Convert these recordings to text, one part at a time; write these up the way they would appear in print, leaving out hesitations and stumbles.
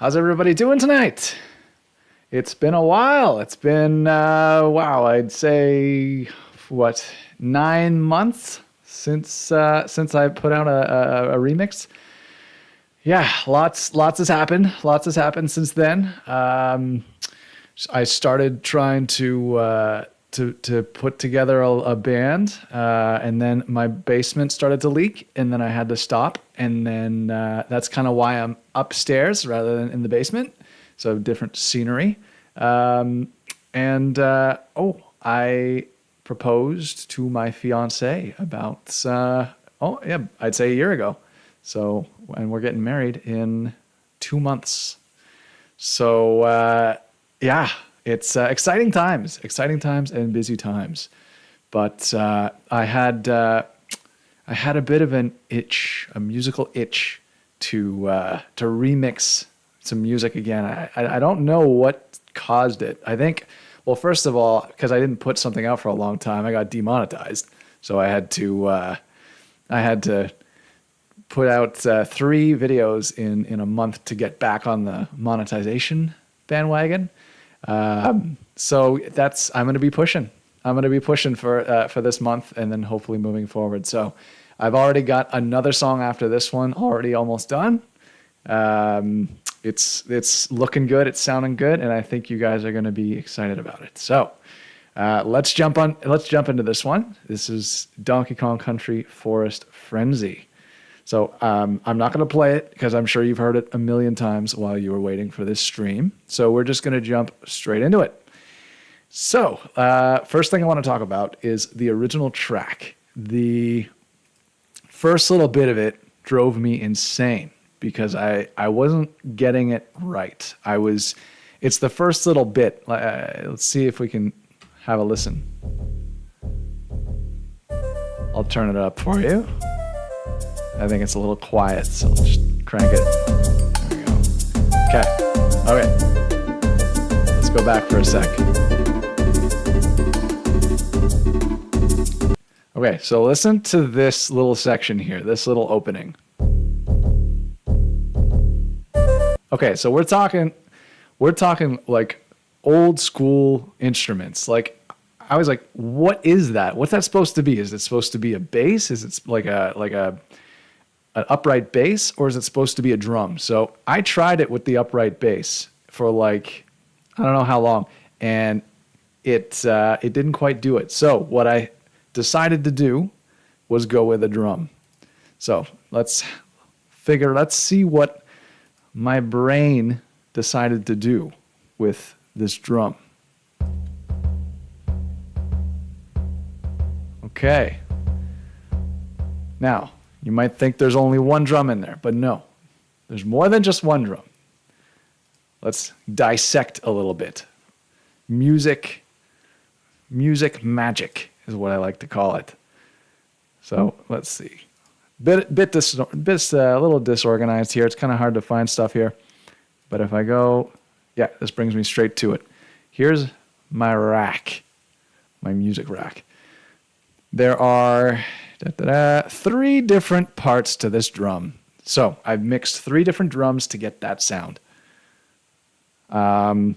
How's everybody doing tonight? It's been a while. It's been, wow, I'd say, 9 months since I put out a remix. Yeah, lots has happened. Lots has happened since then. I started trying to put together a band, and then my basement started to leak, and then I had to stop, and then that's kind of why I'm upstairs rather than in the basement, so different scenery. I proposed to my fiance about I'd say a year ago. So, and we're getting married in 2 months. So it's exciting times and busy times. But I had a bit of an itch, a musical itch to remix some music again. I don't know what caused it. I think, well, first of all, because I didn't put something out for a long time, I got demonetized. So I had to put out 3 videos in a month to get back on the monetization bandwagon. So I'm going to be pushing. I'm going to be pushing for this month, and then hopefully moving forward. So I've already got another song after this one already almost done. It's looking good. It's sounding good, and I think you guys are going to be excited about it. So let's jump into this one. This is Donkey Kong Country Forest Frenzy. So I'm not going to play it because I'm sure you've heard it a million times while you were waiting for this stream. So we're just going to jump straight into it. So first thing I want to talk about is the original track. The first little bit of it drove me insane because I wasn't getting it right. It's the first little bit. Let's see if we can have a listen. I'll turn it up for you. I think it's a little quiet, so I'll just crank it. There we go. Okay. Let's go back for a sec. Okay, so listen to this little section here, this little opening. Okay, so we're talking like old school instruments. Like, I was like, what is that? What's that supposed to be? Is it supposed to be a bass? Is it like an upright bass, or is it supposed to be a drum? So I tried it with the upright bass for like, I don't know how long, and it didn't quite do it. So what I decided to do was go with a drum. So let's see what my brain decided to do with this drum. Okay. Now, you might think there's only one drum in there, but no. There's more than just one drum. Let's dissect a little bit. Music magic is what I like to call it. So let's see. A little disorganized here. It's kind of hard to find stuff here. But if I go, this brings me straight to it. Here's my rack, my music rack. There are 3 different parts to this drum. So I've mixed 3 different drums to get that sound. Let's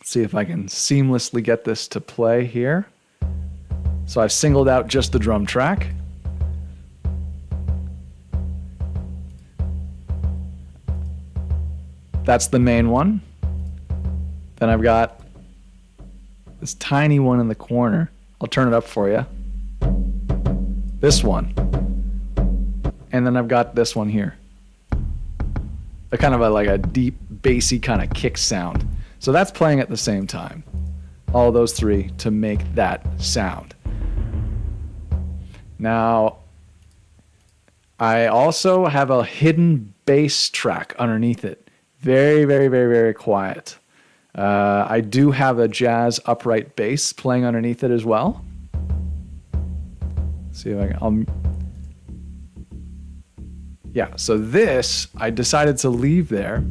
see if I can seamlessly get this to play here. So I've singled out just the drum track. That's the main one. Then I've got this tiny one in the corner. I'll turn it up for you. This one. And then I've got this one here. A kind of like a deep, bassy kind of kick sound. So that's playing at the same time. All those 3 to make that sound. Now, I also have a hidden bass track underneath it. Very, very, very, very quiet. I do have a jazz upright bass playing underneath it as well. See if I can. So this I decided to leave there.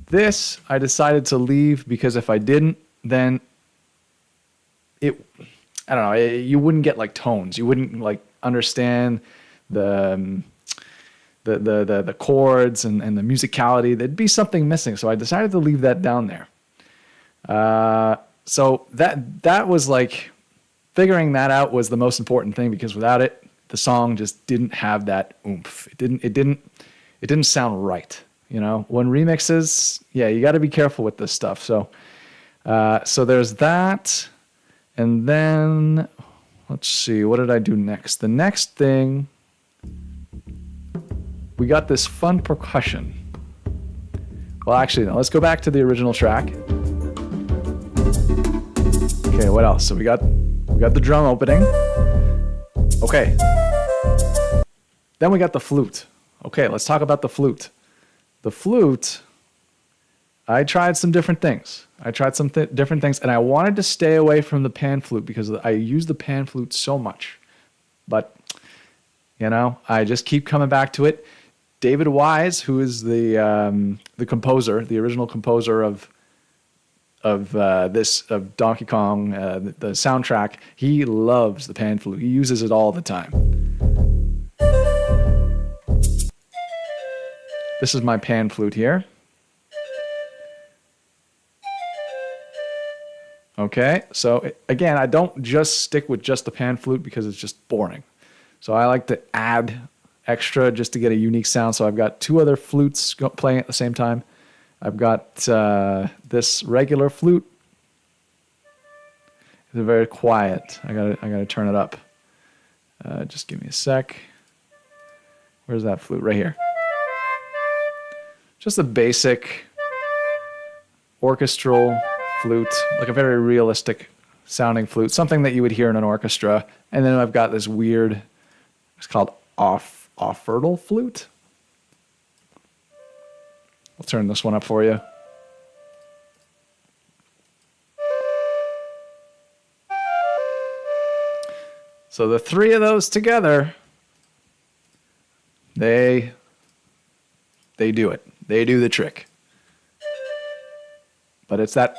This I decided to leave because if I didn't, then I don't know, you wouldn't get like tones. You wouldn't like understand the the chords and the musicality. There'd be something missing. So I decided to leave that down there. So that was like, figuring that out was the most important thing, because without it, the song just didn't have that oomph. It didn't sound right. You know, when remixes, yeah, you got to be careful with this stuff. So there's that. And then let's see, what did I do next? The next thing, we got this fun percussion. Well, actually, no, let's go back to the original track. Okay, what else? So we got the drum opening. Okay. Then we got the flute. Okay, let's talk about the flute. The flute, I tried some different things. Different things, and I wanted to stay away from the pan flute because I use the pan flute so much. But, you know, I just keep coming back to it. David Wise, who is the composer, the original composer of Donkey Kong, the soundtrack, he loves the pan flute. He uses it all the time. This is my pan flute here. Okay, so again, I don't just stick with just the pan flute because it's just boring. So I like to add extra just to get a unique sound. So I've got two other flutes playing at the same time. I've got this regular flute. It's very quiet. I gotta turn it up. Just give me a sec. Where's that flute? Right here. Just a basic orchestral flute, like a very realistic sounding flute, something that you would hear in an orchestra. And then I've got this weird, it's called off-fertile flute. I'll turn this one up for you. So the three of those together, they do it. They do the trick. But it's that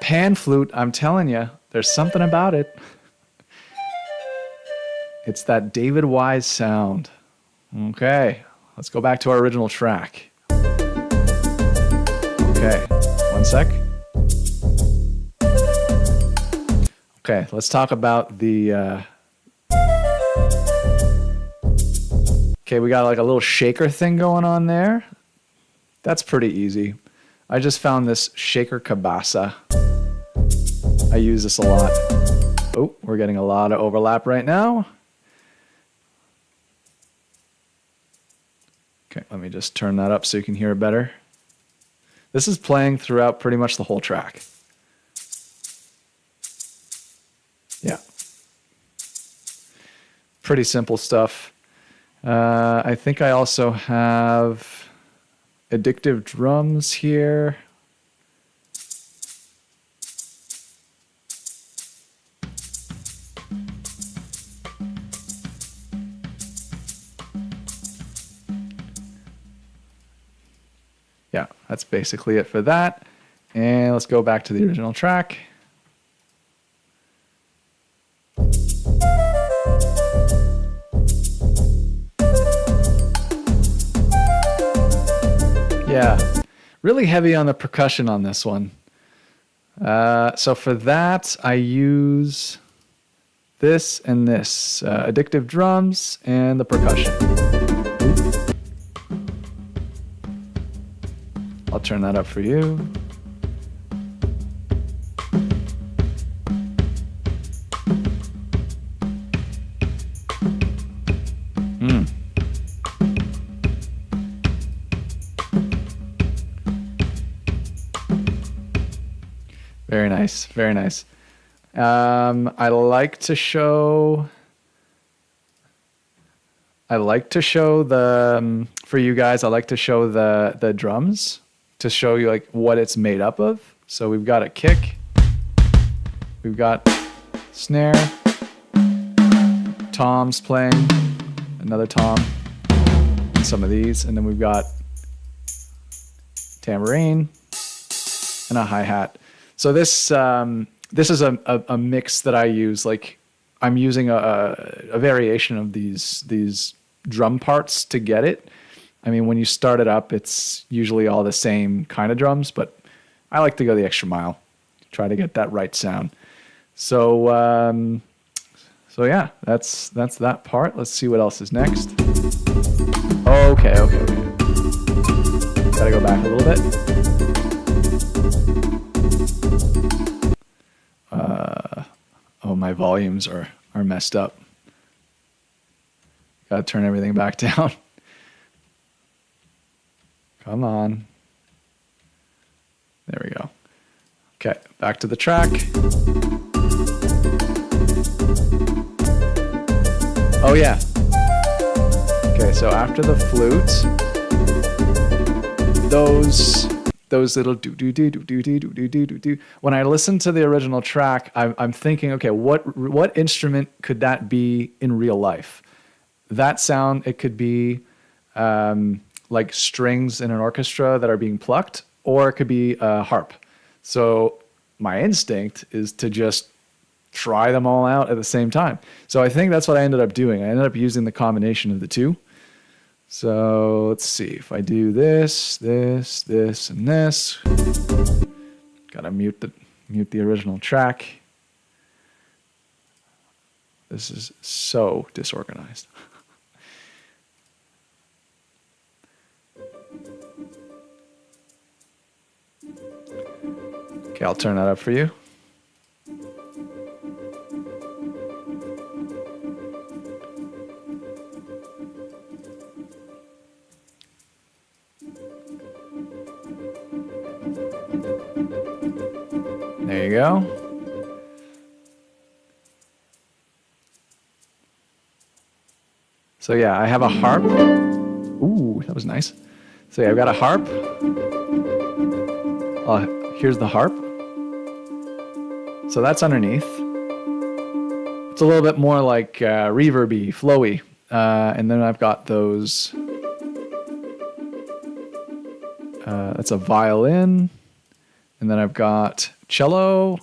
pan flute, I'm telling you, there's something about it. It's that David Wise sound. Okay, let's go back to our original track. Okay, one sec. Okay, let's talk about the... Okay, we got like a little shaker thing going on there. That's pretty easy. I just found this shaker cabasa. I use this a lot. Oh, we're getting a lot of overlap right now. Okay, let me just turn that up so you can hear it better. This is playing throughout pretty much the whole track. Yeah. Pretty simple stuff. I think I also have addictive drums here. Yeah, that's basically it for that. And let's go back to the original track. Yeah, really heavy on the percussion on this one. So for that, I use this and this, addictive drums and the percussion. I'll turn that up for you. Very nice, very nice. I like to show the for you guys. I like to show the drums to show you like what it's made up of. So we've got a kick, we've got snare, toms playing, another tom, and some of these, and then we've got tambourine and a hi-hat. So this is a mix that I use. Like I'm using a variation of these drum parts to get it. I mean, when you start it up, it's usually all the same kind of drums, but I like to go the extra mile, try to get that right sound. So, yeah, that's that part. Let's see what else is next. Okay. Gotta go back a little bit. Oh, my volumes are messed up. Gotta turn everything back down. Come on. There we go. Okay, back to the track. Oh yeah. Okay, so after the flute, those little do do do do do do do do do do. When I listen to the original track, I'm thinking, okay, what instrument could that be in real life? That sound, it could be like strings in an orchestra that are being plucked, or it could be a harp. So my instinct is to just try them all out at the same time. So I think that's what I ended up doing. I ended up using the combination of the two. So let's see if I do this, and this. Gotta mute the original track. This is so disorganized. Okay, I'll turn that up for you. There you go. So yeah, I have a harp. Ooh, that was nice. So yeah, I've got a harp. Here's the harp. So that's underneath. It's a little bit more like reverby, flowy. And then I've got those. That's a violin. And then I've got cello.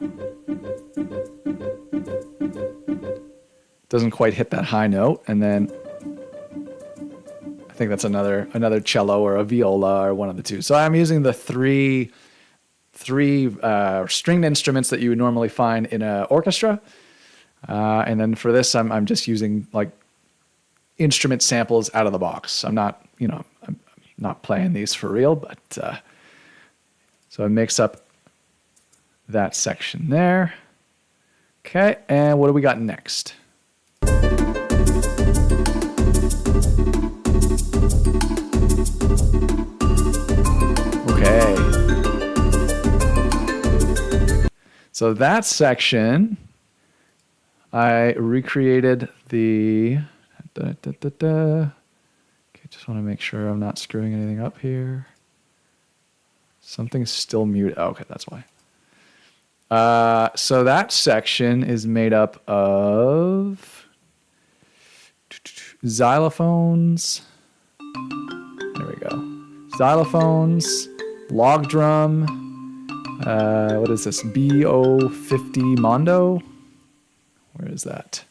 Doesn't quite hit that high note. And then I think that's another cello or a viola or one of the two. So I'm using the three stringed instruments that you would normally find in an orchestra. And then for this, I'm just using like instrument samples out of the box. I'm not playing these for real, but so it makes up that section there. Okay, and what do we got next? Okay. So that section, I recreated the... Okay, just want to make sure I'm not screwing anything up here. Something's still muted. Oh, okay, that's why. So that section is made up of xylophones. There we go. Xylophones, log drum. What is this? BO50 Mondo. Where is that?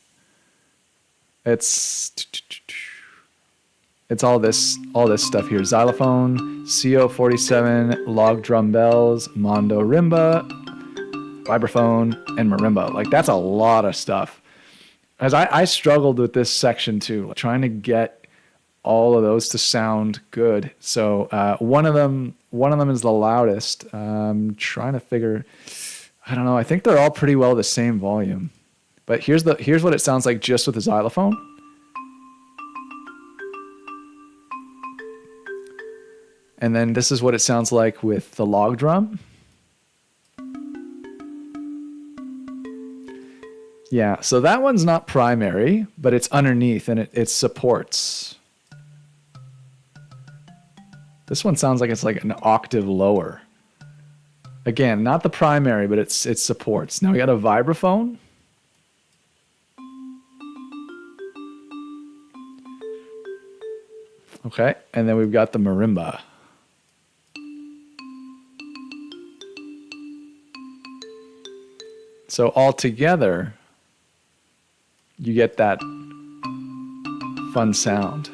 It's all this stuff here. Xylophone, CO47, log drum bells, Mondo rimba, vibraphone, and marimba. Like, that's a lot of stuff. As I struggled with this section too, trying to get all of those to sound good. So one of them is the loudest. Trying to figure, I don't know. I think they're all pretty well the same volume. But here's what it sounds like just with the xylophone. And then this is what it sounds like with the log drum. Yeah, so that one's not primary, but it's underneath and it supports. This one sounds like it's like an octave lower. Again, not the primary, but it supports. Now we got a vibraphone. Okay, and then we've got the marimba. So all together, you get that fun sound.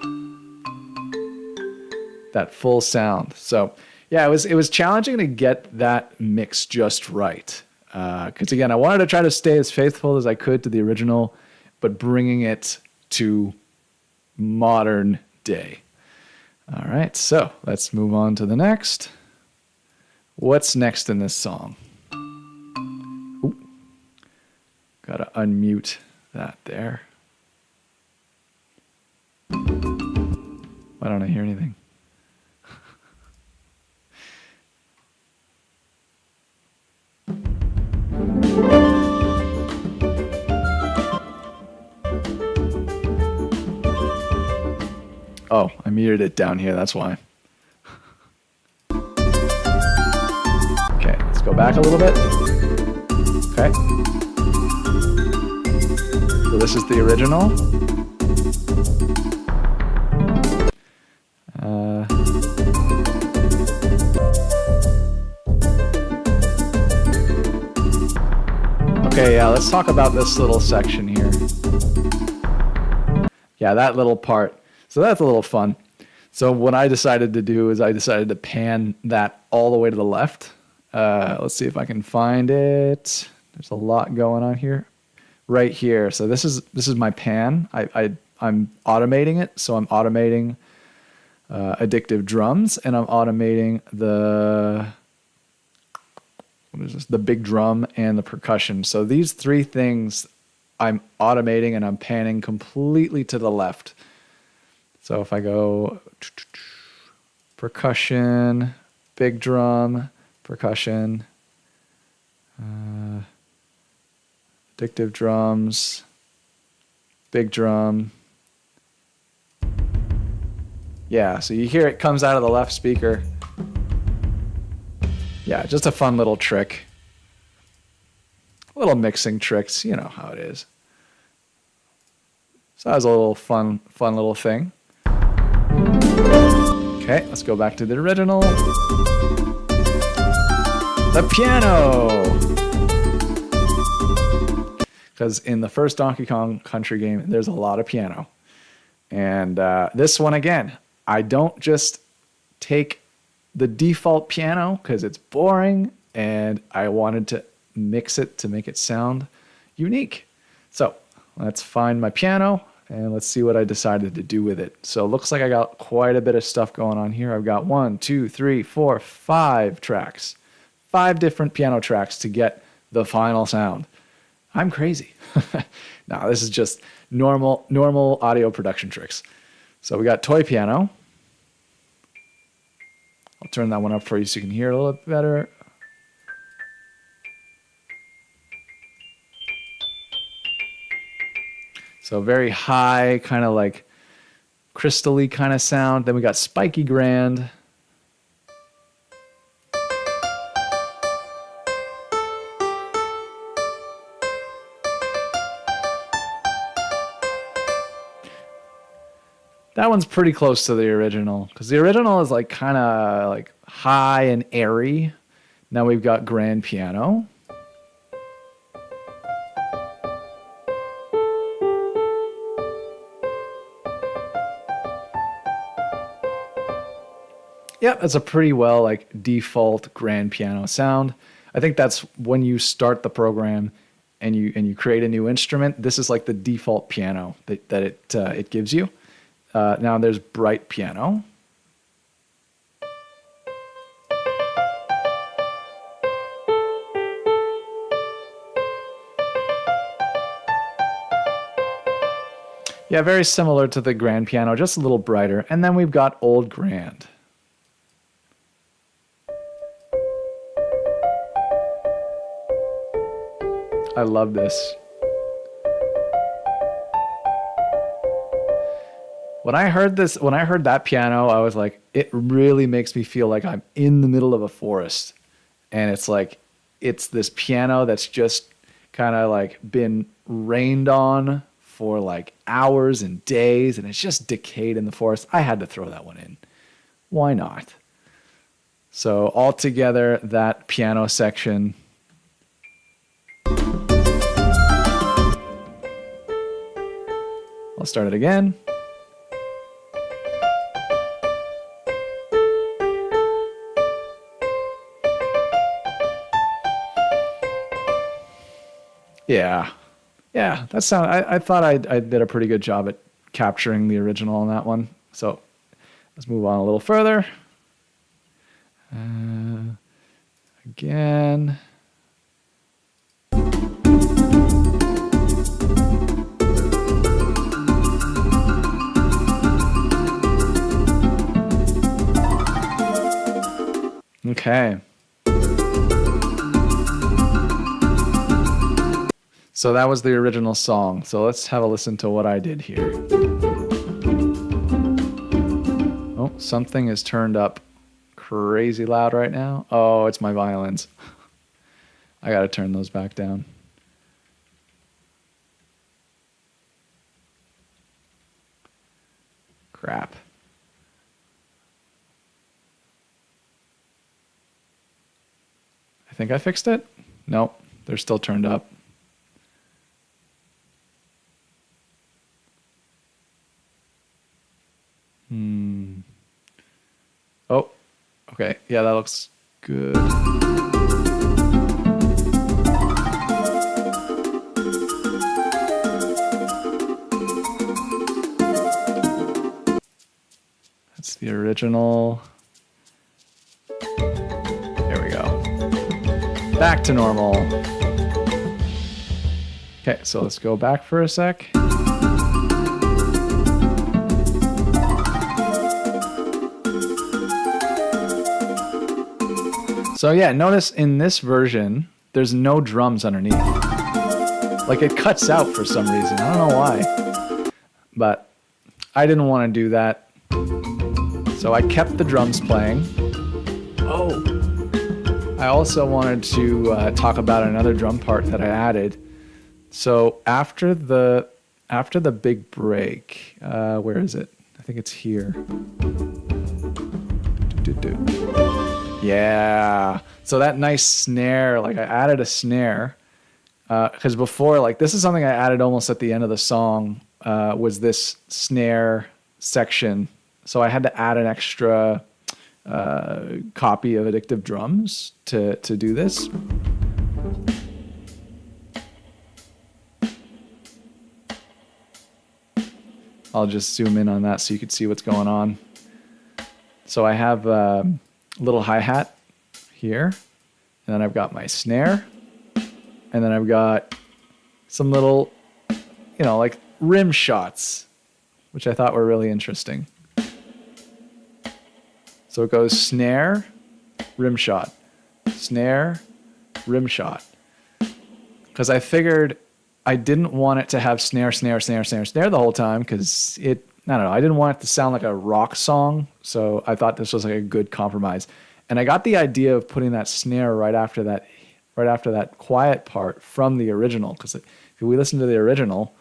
That full sound. So yeah, it was challenging to get that mix just right. Because again, I wanted to try to stay as faithful as I could to the original, but bringing it to modern day. All right, so let's move on to the next. What's next in this song? Ooh, gotta unmute that there. Why don't I hear anything? Oh, I muted it down here, that's why. Okay, let's go back a little bit. Okay. So this is the original. Okay, yeah, let's talk about this little section here. Yeah, that little part. So that's a little fun. So what I decided to do is I decided to pan that all the way to the left. Let's see if I can find it. There's a lot going on here. Right here. So this is my pan. I'm automating it. So I'm automating addictive drums, and I'm automating the the big drum and the percussion. So these three things I'm automating, and I'm panning completely to the left. So if I go percussion, big drum, percussion, addictive drums, big drum. Yeah, so you hear it comes out of the left speaker. Yeah, just a fun little trick. Little mixing tricks, you know how it is. So that was a little fun little thing. Okay, let's go back to the original. The piano! Because in the first Donkey Kong Country game, there's a lot of piano. And this one, again, I don't just take the default piano because it's boring, and I wanted to mix it to make it sound unique. So let's find my piano, and let's see what I decided to do with it. So it looks like I got quite a bit of stuff going on here. I've got 1, 2, 3, 4, 5 tracks. 5 different piano tracks to get the final sound. I'm crazy. No, this is just normal audio production tricks. So we got toy piano. I'll turn that one up for you so you can hear a little bit better. So very high, kind of like crystal-y kind of sound. Then we got spiky grand. That one's pretty close to the original, because the original is like kind of like high and airy. Now we've got grand piano. Yep, that's a pretty well like default grand piano sound. I think that's when you start the program and you create a new instrument. This is like the default piano that it gives you. Now there's bright piano. Yeah, very similar to the grand piano, just a little brighter. And then we've got old grand. I love this. When I heard that piano, I was like, it really makes me feel like I'm in the middle of a forest. And it's like, it's this piano that's just kind of like been rained on for like hours and days, and it's just decayed in the forest. I had to throw that one in. Why not? So altogether, that piano section. I'll start it again. Yeah. Yeah, that sound. I thought I did a pretty good job at capturing the original on that one. So let's move on a little further. Again. Okay. So that was the original song. So let's have a listen to what I did here. Oh, something is turned up crazy loud right now. Oh, it's my violins. I gotta turn those back down. Crap. I think I fixed it. Nope, they're still turned up. Oh, okay. Yeah, that looks good. That's the original. There we go. Back to normal. Okay, so let's go back for a sec. So yeah, notice in this version, there's no drums underneath. Like it cuts out for some reason. I don't know why. But I didn't want to do that. So I kept the drums playing. Oh. I also wanted to talk about another drum part that I added. So after the big break, where is it? I think it's here. Yeah. So that nice snare, like I added a snare, because before, like this is something I added almost at the end of the song, was this snare section. So I had to add an extra copy of Addictive Drums to do this. I'll just zoom in on that so you can see what's going on. So I have a little hi-hat here, and then I've got my snare, and then I've got some little, like rim shots, which I thought were really interesting. So it goes snare, rim shot, snare, rim shot. Because I figured I didn't want it to have snare, snare, snare, snare, snare the whole time, because I don't know, I didn't want it to sound like a rock song, so I thought this was like a good compromise. And I got the idea of putting that snare right after that quiet part from the original, because if we listen to the original,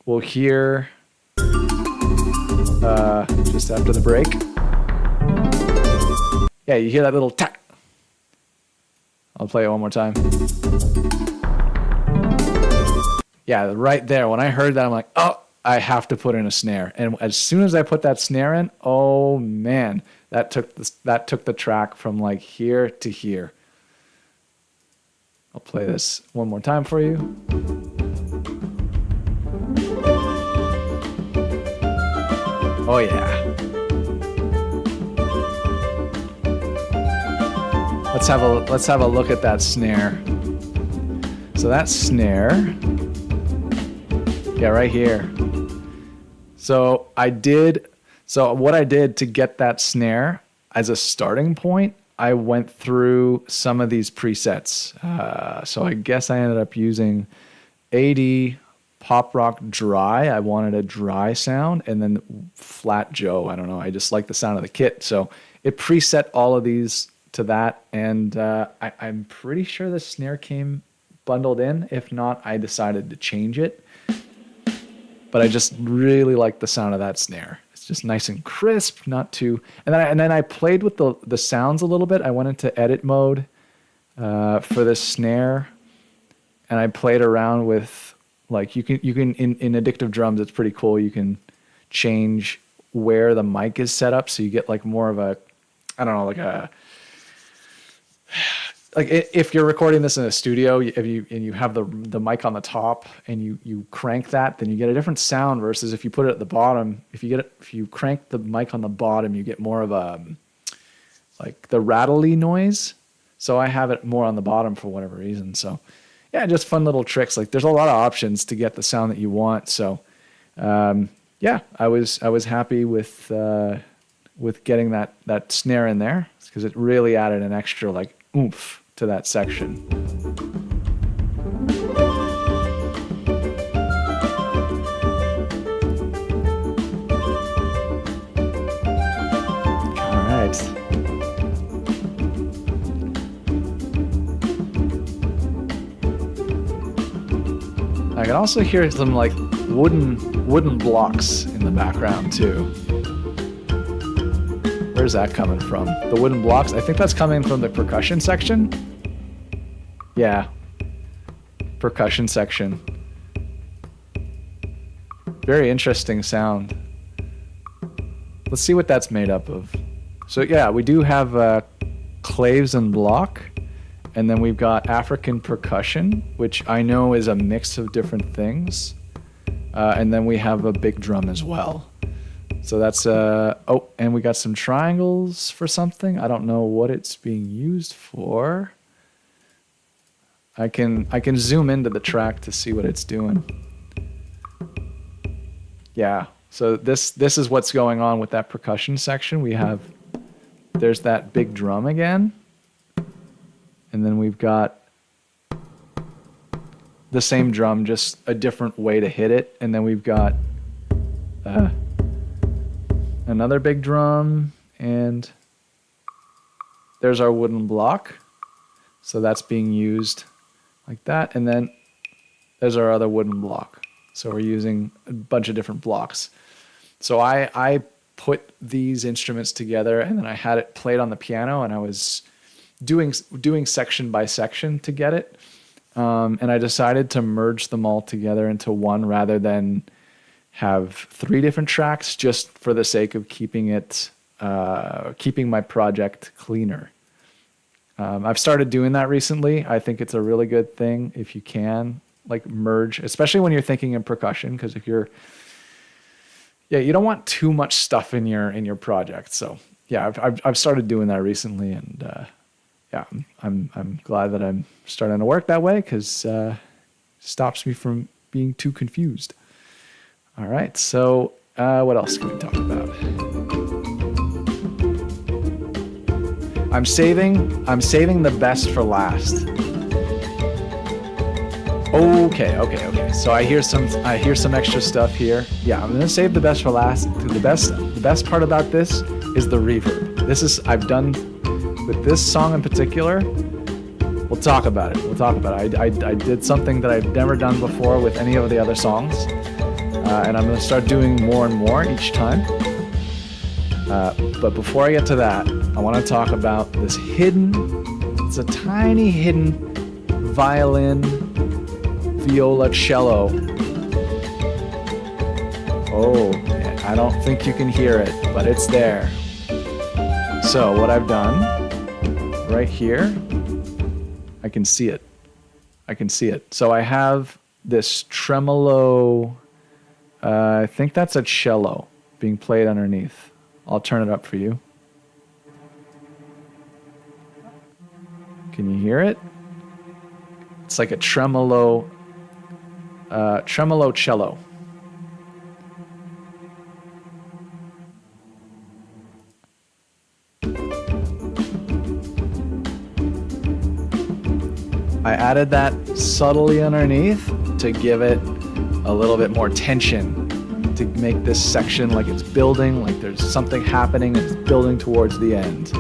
we'll hear just after the break. Yeah, you hear that little tack. I'll play it one more time. Yeah, right there. When I heard that, I'm like, oh, I have to put in a snare. And as soon as I put that snare in, oh man, that took the track from like here to here. I'll play this one more time for you. Oh yeah. Let's have a look at that snare. So that snare, yeah, right here. So what I did to get that snare as a starting point, I went through some of these presets. So I guess I ended up using AD Pop Rock Dry. I wanted a dry sound, and then Flat Joe. I don't know. I just like the sound of the kit. So it preset all of these to that, and I'm pretty sure the snare came bundled in. If not, I decided to change it. But I just really like the sound of that snare. It's just nice and crisp, not too. And then I played with the sounds a little bit. I went into edit mode for this snare, and I played around with, like, you can in Addictive Drums, it's pretty cool. You can change where the mic is set up, so you get like more of a, I don't know, like like if you're recording this in a studio, if you have the mic on the top and you crank that, then you get a different sound versus if you put it at the bottom. If you crank the mic on the bottom, you get more of a like the rattly noise. So I have it more on the bottom for whatever reason. So yeah, just fun little tricks. Like there's a lot of options to get the sound that you want. So yeah, I was happy with getting that snare in there because it really added an extra like oomph to that section. All right. I can also hear some like wooden blocks in the background too. Where's that coming from? The wooden blocks? I think that's coming from the percussion section. Yeah. Percussion section. Very interesting sound. Let's see what that's made up of. So yeah, we do have claves and block. And then we've got African percussion, which I know is a mix of different things. And then we have a big drum as well. So that's, oh, and we got some triangles for something. I don't know what it's being used for. I can zoom into the track to see what it's doing. Yeah, so this is what's going on with that percussion section. There's that big drum again. And then we've got the same drum, just a different way to hit it. And then we've got another big drum, and there's our wooden block. So that's being used like that. And then there's our other wooden block. So we're using a bunch of different blocks. So I put these instruments together, and then I had it played on the piano, and I was doing section by section to get it. And I decided to merge them all together into one rather than have 3 different tracks, just for the sake of keeping my project cleaner. I've started doing that recently. I think it's a really good thing if you can like merge, especially when you're thinking in percussion, because you don't want too much stuff in your project. So yeah, I've started doing that recently, and yeah, I'm glad that I'm starting to work that way because stops me from being too confused. All right, so what else can we talk about? I'm saving the best for last. Okay. So I hear some extra stuff here. Yeah, I'm gonna save the best for last. The best part about this is the reverb. I've done with this song in particular. We'll talk about it. I did something that I've never done before with any of the other songs. And I'm going to start doing more and more each time. But before I get to that, I want to talk about this it's a tiny hidden violin, viola, cello. Oh, I don't think you can hear it, but it's there. So what I've done right here, I can see it. So I have this tremolo. I think that's a cello being played underneath. I'll turn it up for you. Can you hear it? It's like a tremolo cello. I added that subtly underneath to give it a little bit more tension, to make this section like it's building, like there's something happening and it's building towards the end.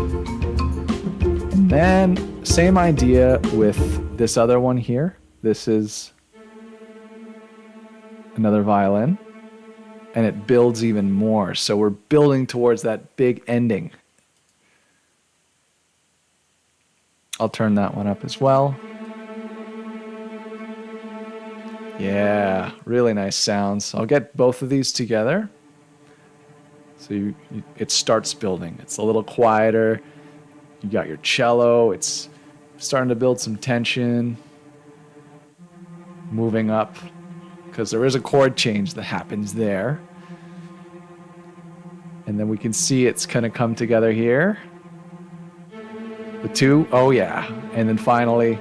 And then same idea with this other one here. This is another violin, and it builds even more. So we're building towards that big ending. I'll turn that one up as well. Yeah, really nice sounds. I'll get both of these together. So it starts building. It's a little quieter. You got your cello. It's starting to build some tension, moving up, because there is a chord change that happens there. And then we can see it's going to come together here. The two, oh yeah. And then finally,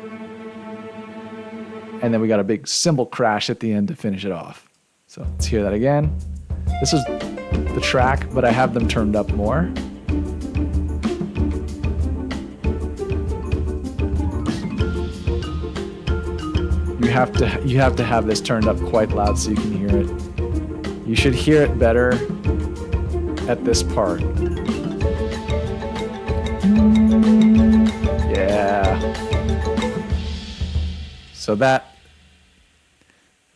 and then we got a big cymbal crash at the end to finish it off. So let's hear that again. This is the track, but I have them turned up more. You have to have this turned up quite loud so you can hear it. You should hear it better at this part. Yeah. So that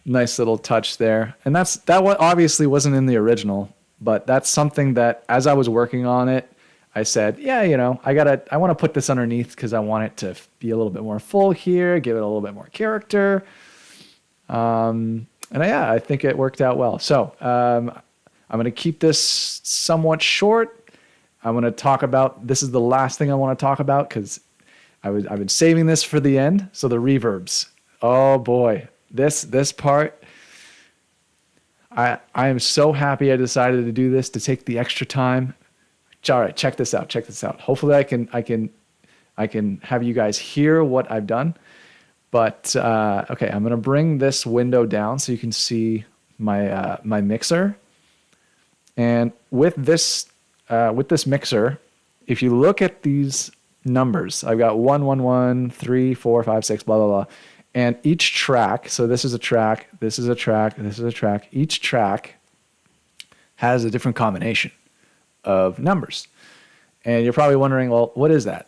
nice little touch there. And that obviously wasn't in the original, but that's something that as I was working on it, I said, yeah, you know, I want to put this underneath because I want it to be a little bit more full here, give it a little bit more character. And yeah, I think it worked out well. So I'm going to keep this somewhat short. I'm going to talk about, this is the last thing I want to talk about because I've been saving this for the end. So the reverbs. Oh boy, this part. I am so happy I decided to do this, to take the extra time. All right, check this out. Hopefully I can have you guys hear what I've done. But okay, I'm gonna bring this window down so you can see my my mixer. And with this mixer, if you look at these numbers, I've got 1, 1, 1, 3, 4, 5, 6, blah blah blah, and each track. So this is a track. This is a track. This is a track. Each track has a different combination of numbers. And you're probably wondering, well, what is that?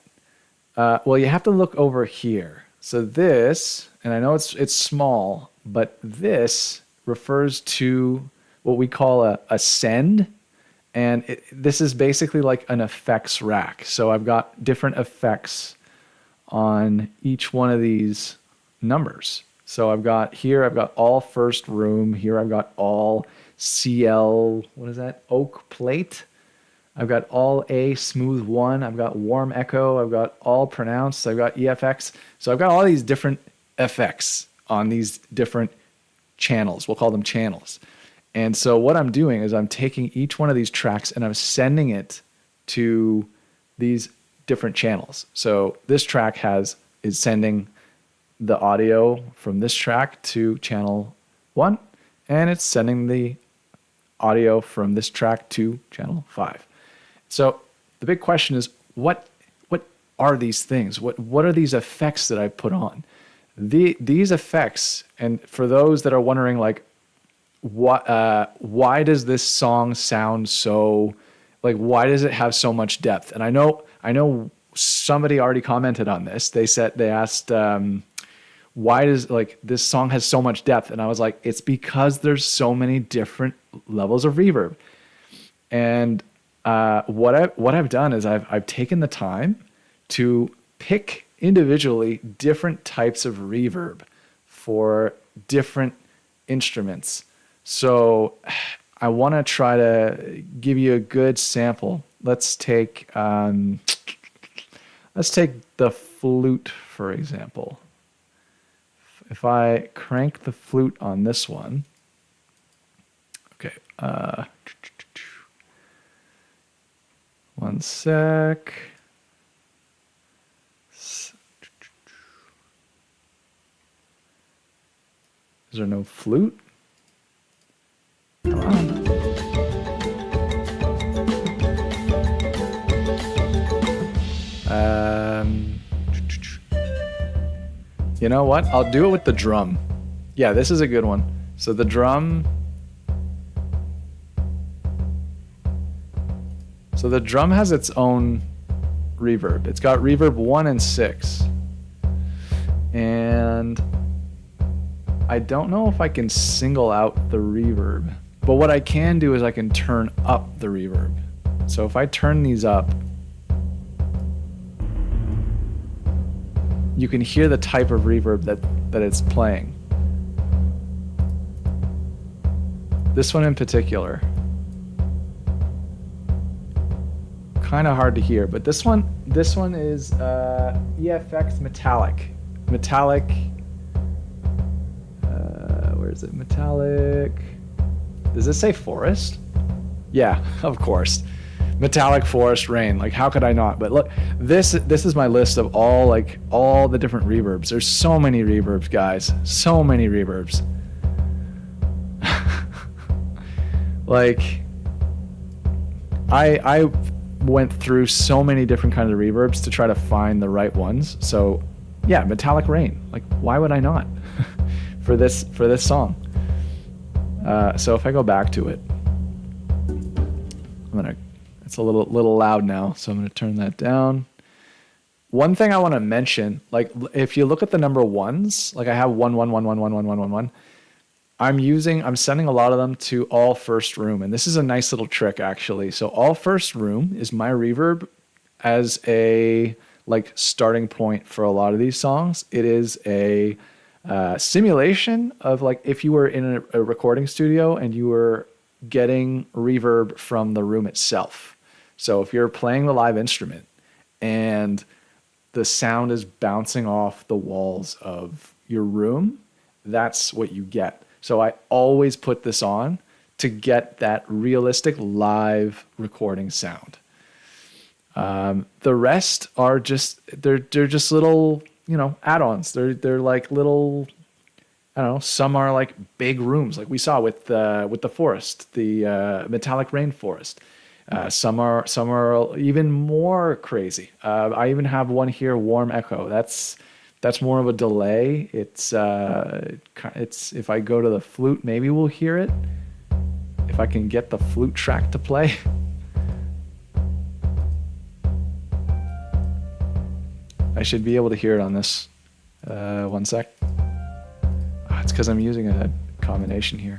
Well, you have to look over here. So this, and I know it's small, but this refers to what we call a send. And this is basically like an effects rack. So I've got different effects on each one of these numbers. So I've got all first room. Here I've got all CL, what is that? Oak plate. I've got all A smooth 1. I've got warm echo. I've got all pronounced. I've got EFX. So I've got all these different effects on these different channels. We'll call them channels. And so what I'm doing is I'm taking each one of these tracks and I'm sending it to these different channels. So this track is sending the audio from this track to channel 1, and it's sending the audio from this track to channel 5. So the big question is, what are these things? What are these effects that I put on? These effects, and for those that are wondering, like, why does this song sound so, like, why does it have so much depth? And I know somebody already commented on this. They asked, why does, like, this song has so much depth? And I was like, it's because there's so many different levels of reverb. And what I've done is I've taken the time to pick individually different types of reverb for different instruments. So I want to try to give you a good sample. Let's take the flute, for example. If I crank the flute on this one, okay, one sec. Is there no flute? Come on. You know what? I'll do it with the drum. Yeah, this is a good one. So the drum. So the drum has its own reverb. It's got reverb 1 and 6. And I don't know if I can single out the reverb. But what I can do is I can turn up the reverb. So if I turn these up, you can hear the type of reverb that it's playing. This one in particular kind of hard to hear. But this one is EFX Metallic. Metallic. Where is it? Metallic. Does it say forest? Yeah, of course. Metallic forest rain. Like, how could I not? But look, this is my list of all the different reverbs. There's so many reverbs, guys. So many reverbs. Like, I went through so many different kinds of reverbs to try to find the right ones. So yeah, metallic rain. Like, why would I not? for this song. So if I go back to it, it's a little loud now, so I'm gonna turn that down. One thing I want to mention, like, if you look at the number ones, like I have 1 I'm sending a lot of them to all first room, and this is a nice little trick actually. So all first room is my reverb as a like starting point for a lot of these songs. It is a simulation of like if you were in a recording studio and you were getting reverb from the room itself. So if you're playing the live instrument and the sound is bouncing off the walls of your room, that's what you get. So I always put this on to get that realistic live recording sound. The rest are just they're just little, add-ons. They're like little, I don't know. Some are like big rooms, like we saw with the forest, the metallic rainforest. Some are even more crazy. I even have one here, warm echo. That's more of a delay. It's if I go to the flute, maybe we'll hear it. If I can get the flute track to play. I should be able to hear it on this. One sec. It's because I'm using a combination here.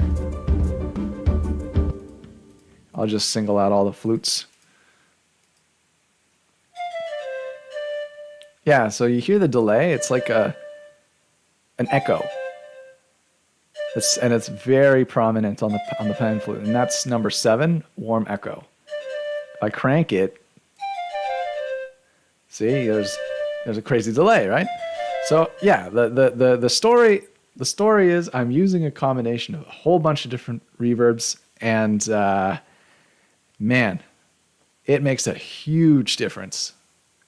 I'll just single out all the flutes. Yeah, so you hear the delay. It's like an echo. It's very prominent on the pan flute, and that's number 7, warm echo. If I crank it, see, there's a crazy delay, right? So yeah, the story is I'm using a combination of a whole bunch of different reverbs, and man, it makes a huge difference.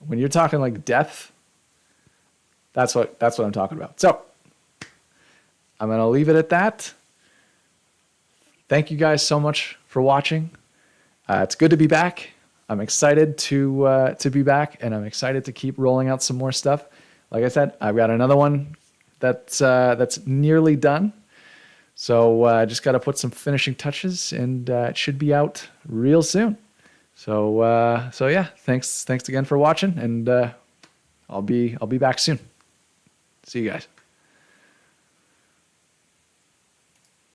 When you're talking like depth, that's what I'm talking about. So I'm gonna leave it at that. Thank you guys so much for watching. It's good to be back. I'm excited to be back, and I'm excited to keep rolling out some more stuff. Like I said, I've got another one that's nearly done. So just got to put some finishing touches, and it should be out real soon. So yeah, thanks again for watching, and I'll be back soon. See you guys.